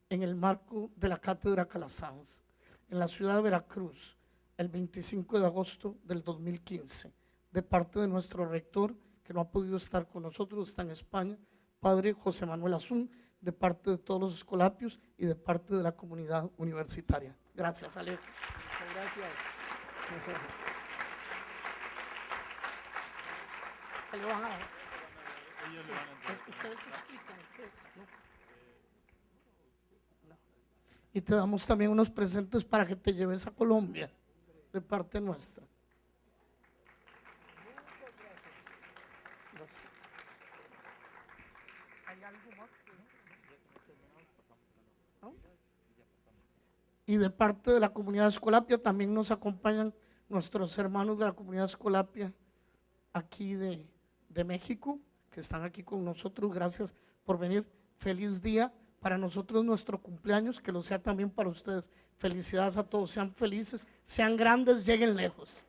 en el marco de la Cátedra Calasanz, en la ciudad de Veracruz, el 25 de agosto del 2015, de parte de nuestro rector, que no ha podido estar con nosotros, está en España, padre José Manuel Azún, de parte de todos los escolapios y de parte de la comunidad universitaria. Gracias, Alejo. Gracias. Se le van a dar. Sí, ustedes explican qué es, ¿no? No. Y te damos también unos presentes para que te lleves a Colombia, de parte nuestra. Gracias. ¿Hay algo más que decir? ¿No? Y de parte de la comunidad Escolapia también nos acompañan nuestros hermanos de la comunidad Escolapia aquí de México, que están aquí con nosotros. Gracias por venir. Feliz día. Para nosotros nuestro cumpleaños, que lo sea también para ustedes. Felicidades a todos, sean felices, sean grandes, lleguen lejos.